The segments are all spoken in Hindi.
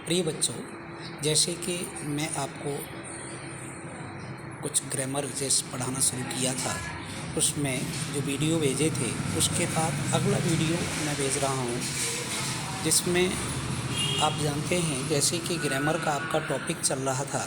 प्रिय बच्चों, जैसे कि मैं आपको कुछ ग्रामर जैसे पढ़ाना शुरू किया था, उसमें जो वीडियो भेजे थे उसके बाद अगला वीडियो मैं भेज रहा हूँ, जिसमें आप जानते हैं जैसे कि ग्रामर का आपका टॉपिक चल रहा था।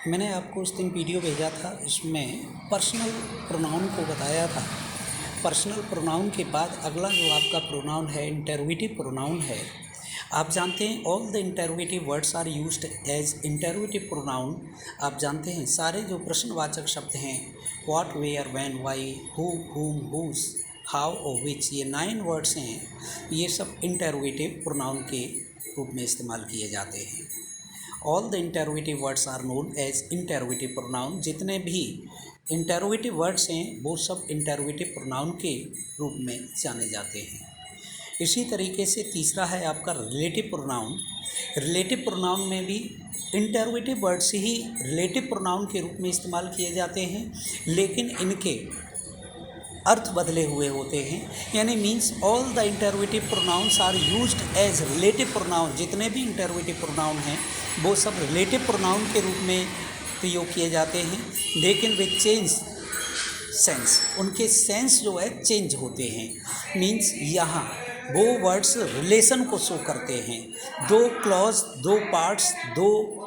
मैंने आपको उस दिन वीडियो भेजा था, इसमें पर्सनल प्रोनाउन को बताया था। पर्सनल प्रोनाउन के बाद अगला जो आपका प्रोनाउन है इंटरोगेटिव प्रोनाउन है। आप जानते हैं all the interrogative words are used as interrogative pronoun. आप जानते हैं सारे जो प्रश्नवाचक शब्द हैं, what, where, when, why, who, whom, whose, how और विच, ये 9 वर्ड्स हैं। ये सब इंटरोगेटिव प्रोनाउन के रूप में इस्तेमाल किए जाते हैं। All the interrogative words are known as interrogative pronoun. जितने भी इंटरोगेटिव वर्ड्स हैं वो सब इंटरोगेटिव प्रोनाउन के रूप में जाने जाते हैं। इसी तरीके से तीसरा है आपका रिलेटिव प्रोनाउन। रिलेटिव प्रोनाउन में भी इंटरोगेटिव वर्ड्स ही रिलेटिव प्रोनाउन के रूप में इस्तेमाल किए जाते हैं, लेकिन इनके अर्थ बदले हुए होते हैं। यानी means all the interrogative pronouns are used as relative pronoun. जितने भी इंटरोगेटिव प्रोनाउन हैं वो सब रिलेटिव प्रोनाउन के रूप में प्रयोग किए जाते हैं, लेकिन वे चेंज सेंस, उनके सेंस जो है चेंज होते हैं। मीन्स यहाँ वो वर्ड्स रिलेशन को शो करते हैं। दो क्लॉज, दो पार्ट्स, दो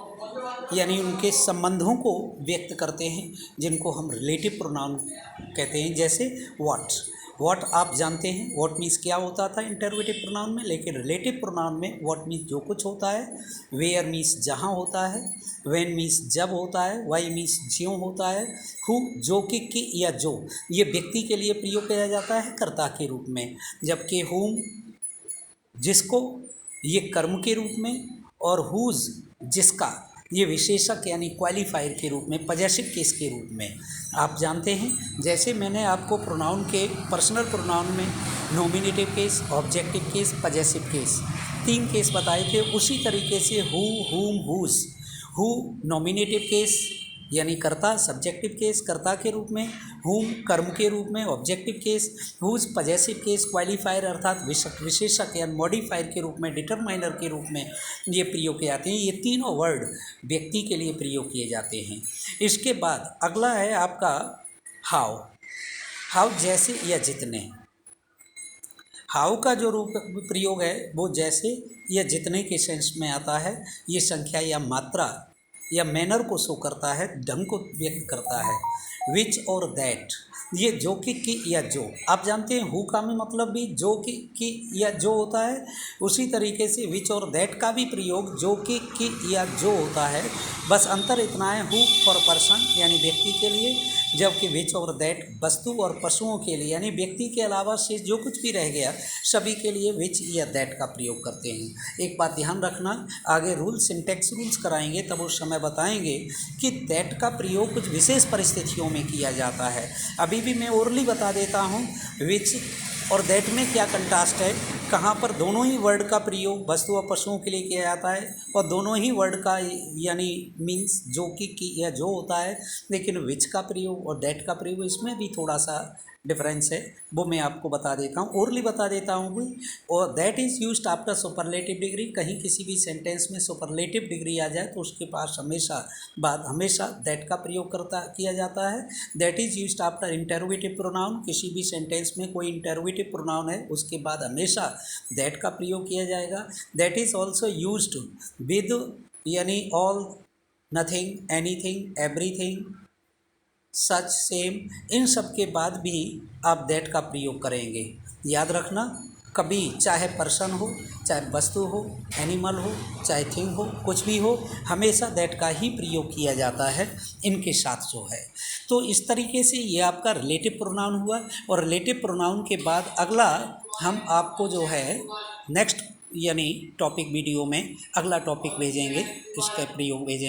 यानी उनके संबंधों को व्यक्त करते हैं, जिनको हम रिलेटिव प्रोनाउन कहते हैं। जैसे व्हाट आप जानते हैं, व्हाट मीन्स क्या होता था इंटरोगेटिव प्रोनाउन में, लेकिन रिलेटिव प्रोनाउन में व्हाट मीन्स जो कुछ होता है, वेयर मीन्स जहाँ होता है, व्हेन मीन्स जब होता है, व्हाई मीन्स ज्यों होता है, हु जो कि या जो ये व्यक्ति के लिए प्रयोग किया जाता है कर्ता के रूप में, जबकि हुम जिसको ये कर्म के रूप में, और हुज जिसका ये विशेषक यानी क्वालिफायर के रूप में, पॉजेसिव केस के रूप में। आप जानते हैं जैसे मैंने आपको प्रोनाउन के पर्सनल प्रोनाउन में nominative case, objective case, possessive case 3 case बताए थे, उसी तरीके से who, whom, whose. Who nominative case यानी कर्ता, सब्जेक्टिव केस कर्ता के रूप में, हुम कर्म के रूप में, objective case, whose possessive case, qualifier अर्थात विशेषक या मॉडिफायर के रूप में, डिटरमाइनर के रूप में ये प्रयोग किए जाते हैं। ये तीनों वर्ड व्यक्ति के लिए प्रयोग किए जाते हैं। इसके बाद अगला है आपका हाउ। हाउ जैसे या जितने। हाउ का जो रूप प्रयोग है वो जैसे या जितने के सेंस में आता है। ये संख्या या मात्रा या मैनर को शो करता है, ढंग को व्यक्त करता है। विच और दैट, ये जो कि या जो। आप जानते हैं हु का भी मतलब भी जो कि या जो होता है, उसी तरीके से विच और दैट का भी प्रयोग जो कि या जो होता है। बस अंतर इतना है, हु फॉर पर्सन यानी व्यक्ति के लिए, जबकि विच और दैट वस्तु और पशुओं के लिए, यानी व्यक्ति के अलावा से जो कुछ भी रह गया सभी के लिए विच या दैट का प्रयोग करते हैं। एक बात ध्यान रखना, आगे सिंटैक्स रूल्स कराएंगे तब उस समय बताएंगे कि दैट का प्रयोग कुछ विशेष परिस्थितियों में किया जाता है। अभी भी मैं ओरली बता देता हूँ विच और दैट में क्या कंट्रास्ट है, कहाँ पर दोनों ही वर्ड का प्रयोग वस्तु और पशुओं के लिए किया जाता है, और दोनों ही वर्ड का यानी मीन्स जो कि या जो होता है, लेकिन विच का प्रयोग और दैट का प्रयोग इसमें भी थोड़ा सा डिफरेंस है, वो मैं आपको बता देता हूँ, ओरली बता देता हूँ भी। और that is used after superlative degree. कहीं किसी भी सेंटेंस में सुपरलेटिव डिग्री आ जाए तो उसके पास हमेशा दैट का प्रयोग किया जाता है। That is used after interrogative pronoun. किसी भी सेंटेंस में कोई इंटरोगेटिव प्रोनाउन है उसके बाद हमेशा दैट का प्रयोग किया जाएगा। That is also used with यानी ऑल, नथिंग, एनीथिंग, एवरीथिंग, सच, सेम, इन सब के बाद भी आप दैट का प्रयोग करेंगे। याद रखना, कभी चाहे पर्सन हो, चाहे वस्तु हो, एनिमल हो, चाहे थिंग हो, कुछ भी हो, हमेशा दैट का ही प्रयोग किया जाता है इनके साथ जो है। तो इस तरीके से ये आपका रिलेटिव प्रोनाउन हुआ। और रिलेटिव प्रोनाउन के बाद अगला हम आपको जो है नेक्स्ट यानी टॉपिक वीडियो में अगला टॉपिक भेजेंगे, इसका प्रयोग भेजेंगे।